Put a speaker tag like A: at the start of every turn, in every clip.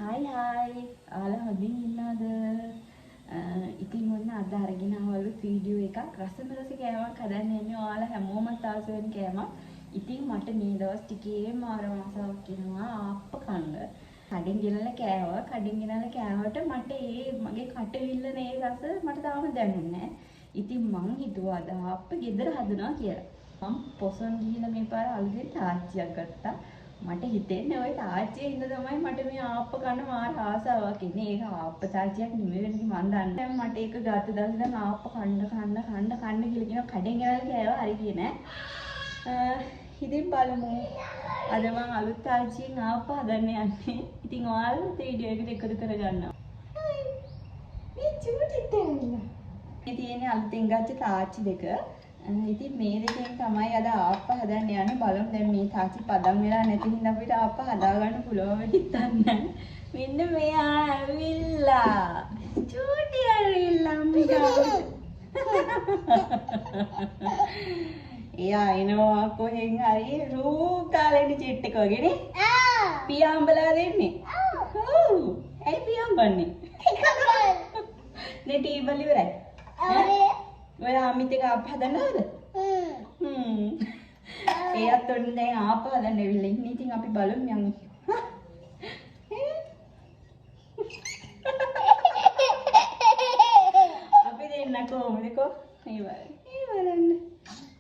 A: Hai hai, ala හොඳින් ඉන්නවද? ඉතින් මොන්න අද අරගෙන ආවලු වීඩියෝ එකක් රසමරස කෑමක් හදන්න යන්නේ ඔයාලා හැමෝමත් ආස වෙන කෑමක්. ඉතින් මට මේ දවස් ටිකේම මාර ආසාවක් කියනවා ආප්ප කන්න. කඩෙන් ගෙනලා කෑවා. කඩෙන් ගෙනලා කෑවට මට මගේ කටවිල්ල නේ රස මට තාම දැනුන්නේ නැහැ. ඉතින් මං හිතුවා අද ආප්ප ගෙදර හදනවා කියලා. මම පොසොන් ගිහිල්ලා මේ පාර අලුතෙන් තාච්චියක් ගත්තා. මට හිතෙන්නේ ওই තාච්චියේ ඉන්න තමයි මට මේ ආප්ප කන්න මාර ආසාවක් ඉන්නේ. ඒක ආප්ප තාච්චියක් නෙමෙයි වෙන්නේ මන් දන්නේ. මට ඒක ගත්ත දවසේ දැන් ආප්ප කන්න කියලා කියන කඩෙන් ගෙනල්ලා කෑවා හරි කියේ නෑ. ඉතින් බලමු. අද මම අලුත් තාච්චියෙන් ආප්ප හදන්න යන්නේ. ඉතින් ඔයාලා වීඩියෝ එකට එකතු කරගන්නවා. මේ චූටිත් ඇවිල්ලා. මේ තියෙන්නේ අලුතෙන් ගත්ත තාච්චි දෙක. ඉතින් මේ දෙකෙන් තමයි අද ආප්ප හදන්න යන්නේ. බලමු දැන් මේ තාච්චි පදම් වෙලා නැති හින්දා අපිට ආප්ප හදා ගන්න පුළුවන් වෙයි හිතන්නේ. මෙන්න මෙයා ඇවිල්ලා. චූටි ඇවිල්ලා අම්මිගාවට. එයා එනවා කොහෙන් හරි රූකාලේනි චෙට් එක වගේනේ. පියාඹලා දෙන්නේ. ඔව්. ඇයි පියාඹන්නේ? නේ ටීබල් ඉවරයි. ඔයා අමිත් එක ආප්ප හදන්නවද? එයාත් ඔන්න දැන් ආප්ප හදන්න ඇවිල්ලා ඉන්නේ. ඉතින් අපි බලමු යමු. අපි දෙන්න කොහොමද කො? මේ බලන්න.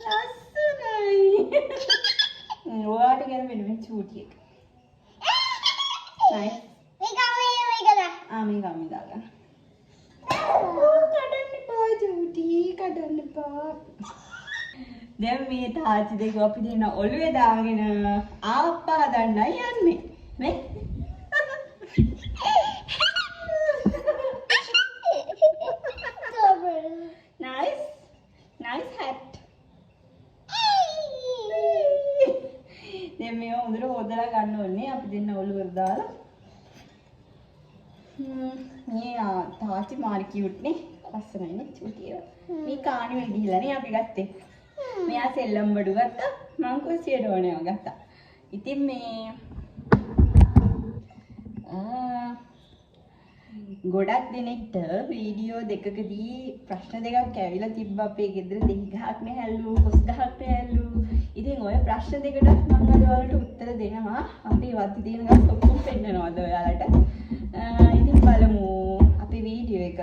A: ලස්සනයි. ඔයාට කියන වෙන චූටි එක. නයි. මේක අම්මි දාගන්න. කඩන්න එපා. දැන් මේ තාච්චි දෙක අපි දෙන්න ඔළුවේ දාගෙන ආප්ප හදන්නයි යන්නේ. නේ? Nice. Nice hat. දැන් මේ හොඳට හොදලා ගන්න ඕනේ. අපි දෙන්න ඔළුවට දාලා. මේ තාච්චි මාරි කියුට් නේ. ලස්සනයිනේ චූටිය. මේ කාණි වල ගිහිල්ලානේ අපි ගත්තේ. මෙයා සෙල්ලම් බඩු ගත්තා. මං කුස්සිය ඩෝනේව ගත්තා. ඉතින් මේ ගොඩක් දෙනෙක්ට වීඩියෝ දෙකකදී ප්‍රශ්න දෙකක් ඇවිල්ලා තිබ්බා අපේ ගෙදර දෙහි ගහක් නැහැලු, කොස් ගහක් නැහැලු. ඉතින් ওই ප්‍රශ්න දෙකට මම අද ඔයාලට උත්තර දෙනවා. අපි වත්ති තියෙන ගස් ඔක්කොම පෙන්නනවාද ඔයාලට. ඉතින් බලමු අපේ වීඩියෝ එක.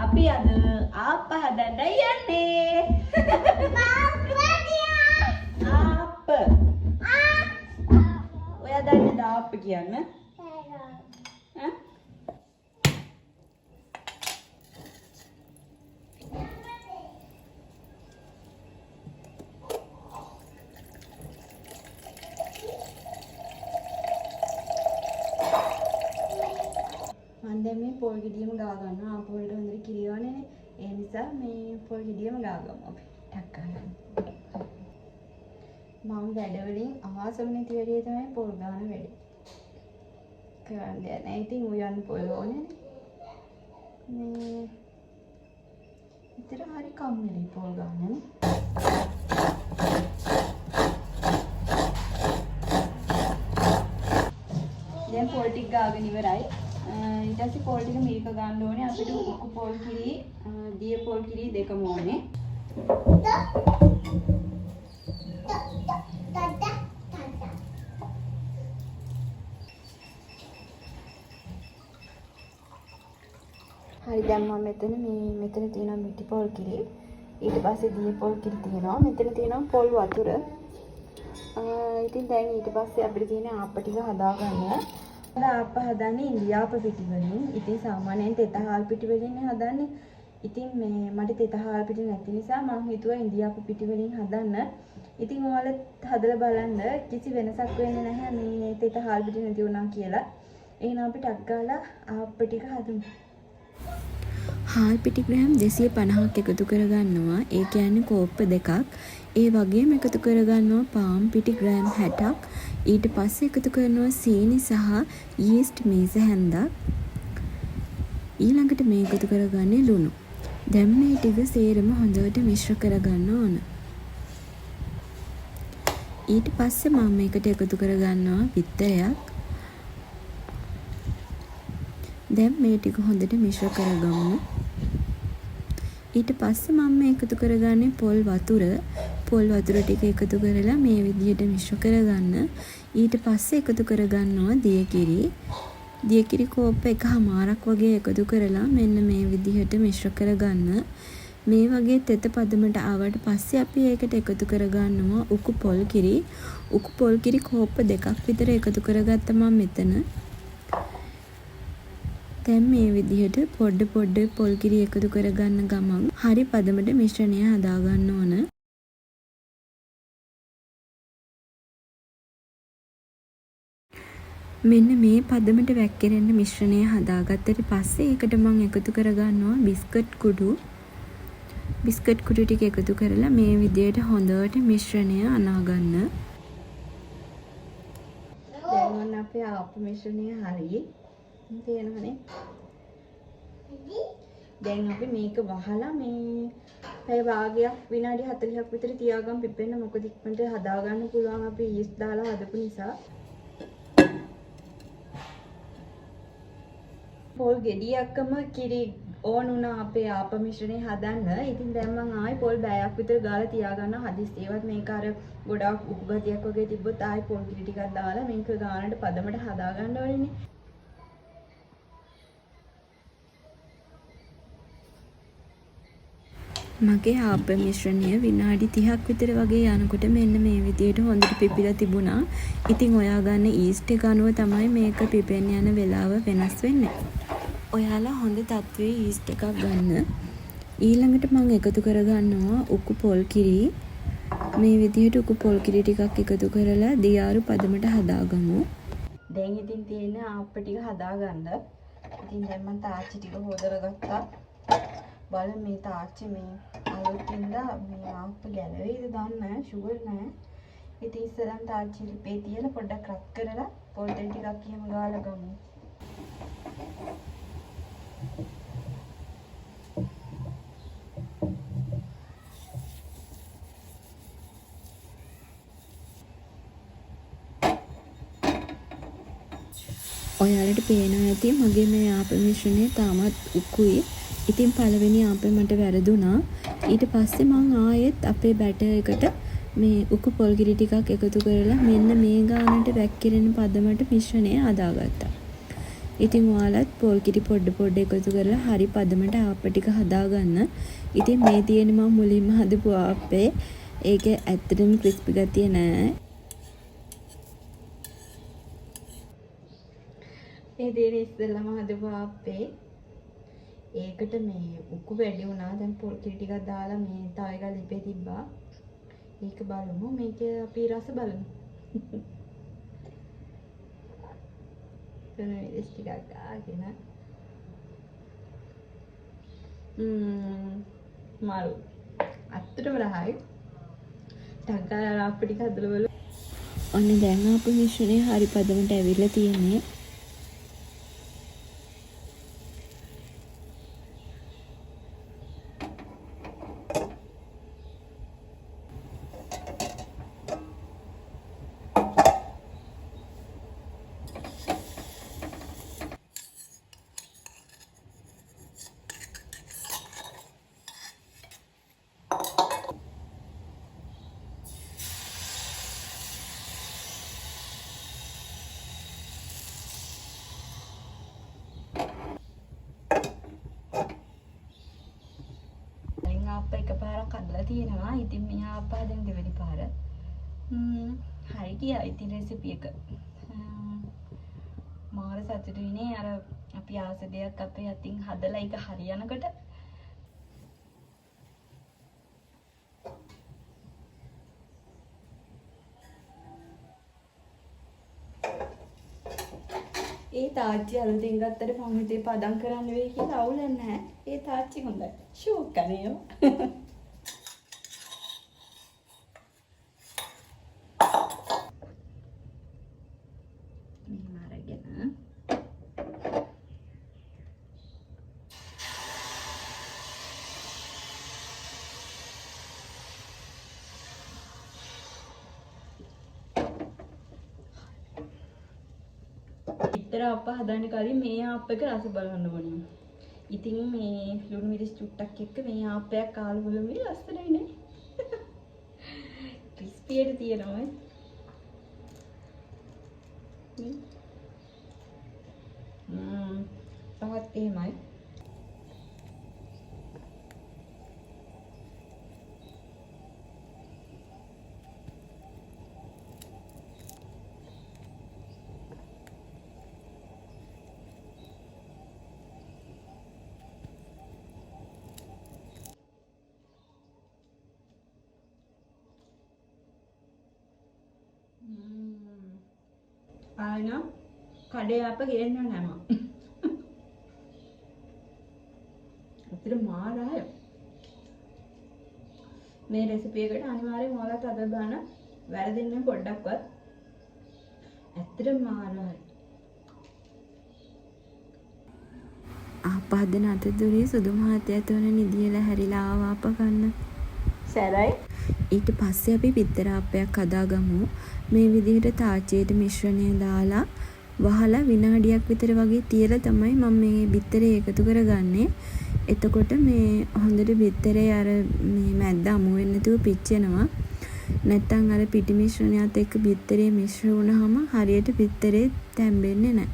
A: අපි අද ආප්ප හදන්න යන්නේ. ආප්ප. ඔයා දන්නේද ආප්ප කියන්නේ? දැන් මේ පොල් ගෙඩියම ගා ගන්නවා. ආපු වලට හොඳට කිරියවන්නේ. ඒ නිසා මේ පොල් ගෙඩියම ගා ගමු අපි. ටක් ගන්න. මම වැඩ වලින් අවාසම නැති වැඩේ තමයි පොල් ගාන වැඩේ. කරන්න දෙයක් නැහැ. ඉතින් උයන් පොල් ඕනේ. මේ ඉතින් හරි කම්මැලි පොල් ගානනේ. දැන් පොල් ටික ගාගෙන ඉවරයි. ඊට පස්සේ පොල් ටික මේක ගන්න ඕනේ. අපිට උකු පොල් කිරි, දිය පොල් කිරි දෙකම ඕනේ. හරි දැන් මම මෙතන තියෙනවා මිටි පොල් කිරි. ඊට පස්සේ දිය පොල් කිරි තියෙනවා. මෙතන තියෙනවා පොල් වතුර. ඉතින් දැන් ඊට පස්සේ අපිට තියෙන ආප්ප ටික හදා ගන්න. ආප්ප හදන්නේ ඉන්දියාප පිටි වලින්. ඉතින් සාමාන්‍යයෙන් තෙත හාල් පිටි වලින් හදන්නේ. ඉතින් මේ මට තෙත හාල් පිටි නැති නිසා මම හිතුවා ඉන්දියාප පිටි වලින් හදන්න. ඉතින් ඔයාලා හදලා බලන්න කිසි වෙනසක් වෙන්නේ නැහැ මේ තෙත හාල් පිටි නැති වුණා කියලා. එහෙනම් අපි ටක් ගාලා ආප්ප ටික හදමු.
B: හාල් පිටි ග්‍රෑම් 250ක් එකතු කරගන්නවා. ඒ කියන්නේ කෝප්ප දෙකක්. ඒ වගේම එකතු කරගන්නවා පාම් පිටි ග්‍රෑම් 60ක්. ඊට පස්සේ එකතු කරනවා සීනි සහ යීස්ට් මේස හැන්දක්. ඊළඟට මේ එකතු කරගන්නේ ලුණු. දැන් මේ ටික සේරම හොඳට මිශ්‍ර කරගන්න ඕන. ඊට පස්සේ මම මේකට එකතු කරගන්නවා බිත්තරයක්. දැන් මේ ටික හොඳට මිශ්‍ර කරගමු. ඊට පස්සේ මම මේ එකතු කරගන්නේ පොල් වතුර. පොල් වතුර ටික එකතු කරලා මේ විදිහට මිශ්‍ර කරගන්න. ඊට පස්සේ එකතු කරගන්නවා දියකිරි. දියකිරි කෝප්ප එකමාරක් වගේ එකතු කරලා මෙන්න මේ විදිහට මිශ්‍ර කරගන්න. මේ වගේ තෙත පදමට ආවට පස්සේ අපි ඒකට එකතු කරගන්නවා උකු පොල් කිරි. උකු පොල් කිරි කෝප්ප දෙකක් විතර එකතු කරගත්තා මම මෙතන. දැන් මේ විදිහට පොඩ පොල් කිරි එකතු කරගන්න ගමන් හරි පදමට මිශ්‍රණය හදාගන්න ඕන. මෙන්න මේ පදමට වැක්කිරෙන්න මිශ්‍රණය හදාගත්තට පස්සේ ඒකට මම එකතු කරගන්නවා බිස්කට් කුඩු. බිස්කට් කුඩු ටික එකතු කරලා මේ විදිහට හොඳට මිශ්‍රණය අනාගන්න.
A: දැන් ඔන්න අපේ ආප්ප මිශ්‍රණය හරි තියෙනවනේ. දැන් අපි මේක වහලා මේ පැය භාගයක් විනාඩි 40ක් විතර තියාගමු පිපෙන්න. මොකද ඉක්මනට හදාගන්න පුළුවන් අපි ඊස්ට් දාලා හදපු නිසා. පොල් ගෙඩියක්ම කිරි ඕන උනා අපේ ආප මිශ්‍රණය හදන්න. ඉතින් දැන් මම ආයි පොල් බෑයක් විතර ගාලා තියාගන්න හදිස්සියවත් මේක අර ගොඩාක් උකු ගතියක් වගේ තිබ්බොත් ආයි පොල් කිරි ටිකක් දාලා මේක ගානට පදමට හදාගන්න ඕනේ.
B: මගේ ආප මිශ්‍රණය විනාඩි 30ක් විතර වගේ යනකොට මෙන්න මේ විදිහට හොඳට පිපිලා තිබුණා. ඉතින් ඔයා ගන්න ඊස්ට් එක අනුව තමයි මේක පිපෙන්න යන වෙලාව වෙනස් වෙන්නේ. ඔයාලා හොඳ තත්ත්වයේ ඊස්ට් එකක් ගන්න. ඊළඟට මම එකතු කරගන්නවා උකු පොල් කිරි. මේ විදිහට උකු පොල් කිරි ටිකක් එකතු කරලා දියාරු පදමට හදාගමු.
A: දැන් ඉතින් තියෙන ආප්ප ටික හදාගන්න. ඉතින් දැන් මම තාච්චි ටික හොදලා ගත්තා. බලන්න මේ තාච්චි මේ අලුතින්ද මේ ආප්ප ගැලවෙයිද දන්නේ නැහැ, ෂුගර් නැහැ. ඉතින් ඉස්සරහන් තාච්චි ලිපේ තියලා පොඩ්ඩක් රත් කරලා පොල් තෙල් ටිකක් එහෙම ගාලා ගමු.
B: ඔයාලට පේනවා ඇති මගේ මේ ආප මිශ්‍රණය තාමත් උකුයි. ඉතින් පළවෙනි ආපේ මට වැරදුනා. ඊට පස්සේ මම ආයෙත් අපේ බැටර් එකට මේ උකු පොල් කිරි ටිකක් එකතු කරලා මෙන්න මේ ගානට වැක්කිරෙන පදමට මිශ්‍රණය හදාගත්තා. ඉතින් ඔයාලත් පොල් කිරි පොඩ එකතු කරලා හරි පදමට ආප්ප ටික හදාගන්න. ඉතින් මේ තියෙන්නේ මම මුලින්ම හදපු ආප්පේ. ඒක ඇත්තටම ක්‍රිස්පි ගතිය නෑ.
A: මේ දේන ඉස්සෙල්ලාම හදපු ආප්පේ. ඒකට මේ උකු වැඩි වුණා. දැන් පොල් කිරි ටිකක් දාලා මේ තව එකක් ලිපේ තිබ්බා. ඒක බලමු. මේකේ අපි රස බලමු. තන ටිකක් දාගෙන. මාරු. අත්තටම රහයි. ටග්ගාලා ආප්ප ටික හදලා බලමු.
B: ඔන්න දැන් ආපු මිශ්‍රණය හරි පදමට ඇවිල්ලා තියෙන්නේ.
A: ආප්ප එකපාරක් හදලා තියෙනවා. ඉතින් මේ ආප්ප දැන් දෙවෙනි පාර. හරි ගියා ඉතින් රෙසිපි එක. මාර සතුටුයිනේ අර අපි ආස දෙයක් අපේ අතින් හදලා ඒක හරියනකොට. ඒ තාච්චි අලුතින් ගත්තට මම හිතේ පදම් කරන්න වෙයි කියලා අවුල නැහැ. ඒ තාච්චි හොඳයි. ෂෝක් කරේ. බිත්තර ආප්ප හදන්න කලින් මේ ආප්ප එක රස බලන්න ඕනේ. ඉතින් මේ ලුණු මිරිස් චුට්ටක් එක්ක මේ ආප්පයක් කාලා බලමු ලස්සනයි නේ. ක්‍රිස්පියට තියෙනවා. පහත් එහෙමයි. ආයෙන කඩේ අප ගේන්න නැම. අතර මාරයි. මේ රෙසිපි එකට අනිවාර්යෙන් ඔයාලත් අද බලන්න වැරදින්නේ පොඩ්ඩක්වත්. ඇත්තටම මාරයි.
B: ආපහදන අතදුරේ සුදු මහත්තයා තුන නිදියලා හැරිලා ආවා අප ගන්න.
A: සැරයි.
B: ඊට පස්සේ අපි බිත්තර ආප්පයක් හදාගමු. මේ විදිහට තාච්චියට මිශ්‍රණය දාලා වහලා විනාඩියක් විතර වගේ තියලා තමයි මම මේ බිත්තරේ එකතු කරගන්නේ. එතකොට මේ හොඳට බිත්තරේ අර මේ මැද්ද අමු වෙන්නේ නැතුව පිච්චෙනවා. නැත්තම් අර පිටි මිශ්‍රණයත් එක්ක බිත්තරේ මිශ්‍ර වුණාම හරියට බිත්තරේ තැම්බෙන්නේ නැහැ.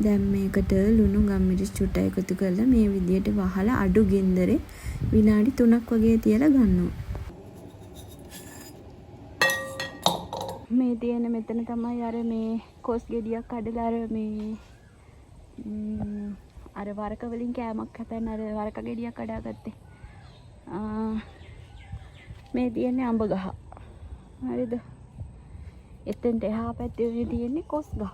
B: දැන් මේකට ලුණු ගම්මිරිස් චුට්ට එකතු කරලා මේ විදිහට වහලා අඩු ගින්දරේ විනාඩි 3ක් වගේ තියලා ගන්නවා. මේ තියෙන මෙතන තමයි අර මේ කොස් ගෙඩියක් කඩලා අර මේ අර වරක වලින් කෑමක් හදන්න අර වරක ගෙඩියක් කඩාගත්තේ. මේ තියෙන්නේ අඹ ගහ. හරිද? එතෙන්ට එහා පැත්තේ තියෙන්නේ කොස් ගහ.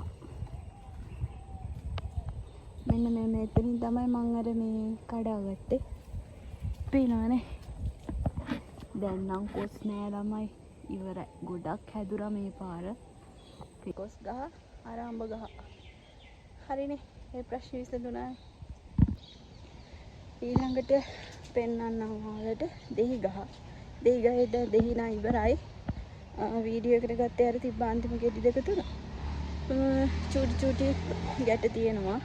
B: මෙන්න මේ මෙතනින් තමයි මම අර මේ කඩාගත්තේ. පේනවනේ. දැන් නම් කොස් නෑ ළමයි. ඉවරයි. ගොඩක් හැදුරා මේ පාර. කොස් ගහ අර අඹ ගහ. හරිනේ. ඒ ප්‍රශ්නේ විසඳුණා. ඊළඟට පෙන්නන්නම් ඔයාලට දෙහි ගහ. දෙහි ගහේද දෙහි නා ඉවරයි. වීඩියෝ එකට ගත්තේ අර තිබ්බ අන්තිම ගෙඩි දෙක තුන. චූටි චූටි ගැට තියෙනවා.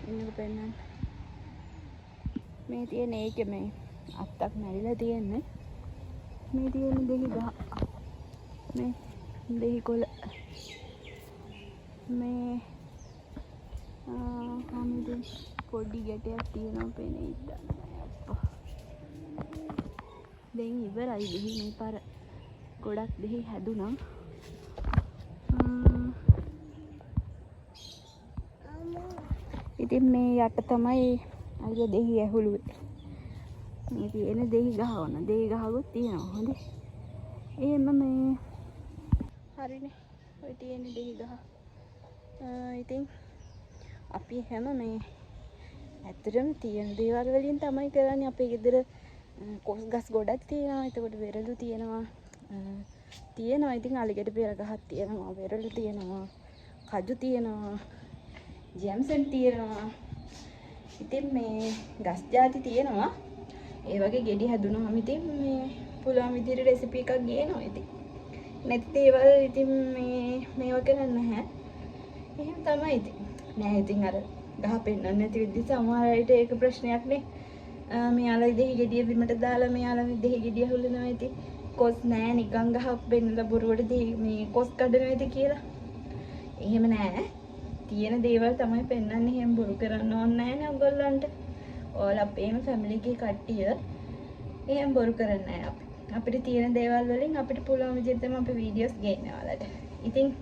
B: ඉන්නක පෙන්නන්න. මේ තියෙන ඒකේ මේ අත්තක් නැරිලා තියෙන්නේ. මේ තියෙන දෙහි ගහ. මේ දෙහි කොළ. මේ ආමෙදී පොඩි ගැටයක් තියෙනවා පේන්නේ ඉන්න අප්පා. දැන් ඉවරයි දෙහි මේ පාර ගොඩක් දෙහි හැදුනා. ඉතින් මේ යට තමයි අර දෙහි ඇහුළුවේ. මේ තියෙන දෙහි ගහවන දෙහි ගහකුත් තියෙනවා හොඳේ. එහෙම මේ හරිනේ. ඔය තියෙන දෙහි ගහ. ඉතින් අපි හැම මේ ඇත්තටම තියෙන දේවල් වලින් තමයි කරන්නේ. අපේ ගෙදර කොස් ගස් ගොඩක් තියෙනවා. එතකොට වෙරළු තියෙනවා. ඉතින් අලිගැට පෙර ගහක් තියෙනවා. වෙරළු තියෙනවා. කජු තියෙනවා. ජැම්සන් තියෙනවා. ඉතින් මේ ගස් ಜಾති තියෙනවා. ඒ වගේ ගෙඩි හැදුනහම ඉතින් මේ පුළුවන් විදිහට රෙසිපි එකක් ගේනවා ඉතින්. නැති දේවල් ඉතින් මේව කරන්නේ නැහැ. එහෙම තමයි ඉතින්. නෑ ඉතින් අර ගහ පෙන්නන්න නැති විදිහ සමහර අයට ඒක ප්‍රශ්නයක් නේ. මෙයාලා දෙහි ගෙඩිය බිමට දාලා මෙයාලා දෙහි ගෙඩිය හුල්ලනවා ඉතින්. කොස් නෑ නිකන් ගහක් පෙන්නලා බොරුවට මේ කොස් කඩනවා ඉතින් කියලා. එහෙම නෑ. තියෙන දේවල් තමයි පෙන්වන්නේ. එහෙම බොරු කරන්න ඕනේ නැහැ නේ ඔයගොල්ලන්ට. ඔයාලා අපේම ෆැමිලි එකේ කට්ටිය එහෙම බොරු කරන්නේ නැහැ අපි. අපිට තියෙන දේවල් වලින් අපිට පුළුවන් විදිහට තමයි අපි වීඩියෝස් ගේන්නේ ඔයාලට. ඉතින්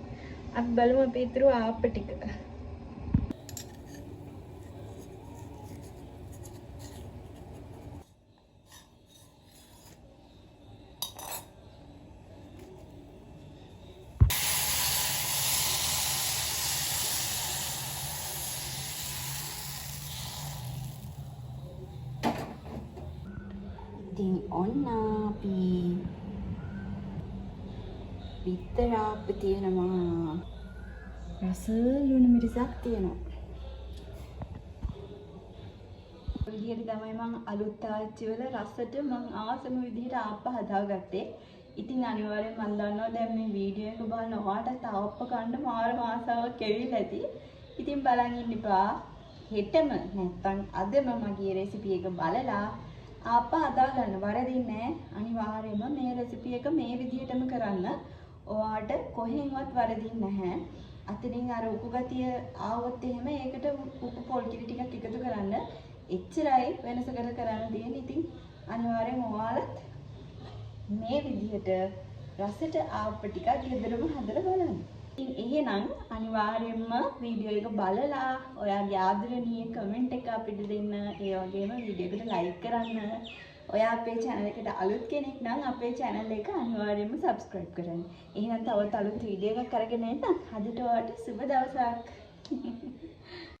B: අපි බලමු අපි ඊතුරු ආප්ප ටික. ඉතින් ඔන්න අපි බිත්තර ආප්ප තියෙනවා. රස ලුණු මිරිසක් තියෙනවා. විදිහට තමයි මම අලුත් තාච්චි වල රසට මම ආසම විදිහට ආප්ප හදාගත්තේ.
A: ඉතින් අනිවාර්යෙන් මම දන්නවා දැන් මේ වීඩියෝ එක බලන ඔයාලට තාප්ප කන්න මාර ආසාවක් ඇවිල්ලා ඇති. ඉතින් බලන් ඉන්න එපා. හෙටම නැත්තම් අදම මගේ රෙසිපි එක බලලා ආපහු හදා ගන්න. වරදින්නේ නැහැ. අනිවාර්යයෙන්ම මේ රෙසිපි එක මේ විදිහටම කරන්න. ඔයාට කොහෙන්වත් වරදින්නේ නැහැ. අතනින් අර උකු ගතිය ආවොත් එහෙම ඒකට උපු පොල් කිරි ටිකක් එකතු කරන්න. එච්චරයි වෙනසකට කරන්න තියෙන්නේ. ඉතින් අනිවාර්යෙන් ඔයාලත් මේ විදිහට රසට ආප්ප ටිකක් ගෙදරම හදලා බලන්න. ඉතින් එහෙනම් අනිවාර්යයෙන්ම වීඩියෝ එක බලලා ඔයාගේ ආදරණීය කමෙන්ට් එක අපිට දෙන්න. ඒ වගේම වීඩියෝ එකට ලයික් කරන්න. ඔයා අපේ channel එකට අලුත් කෙනෙක් නම් අපේ channel එක අනිවාර්යයෙන්ම subscribe කරන්න. එහෙනම් තවත් අලුත් වීඩියෝ එකක් අරගෙන එන්න. අදට ඔයාලට සුබ දවසක්.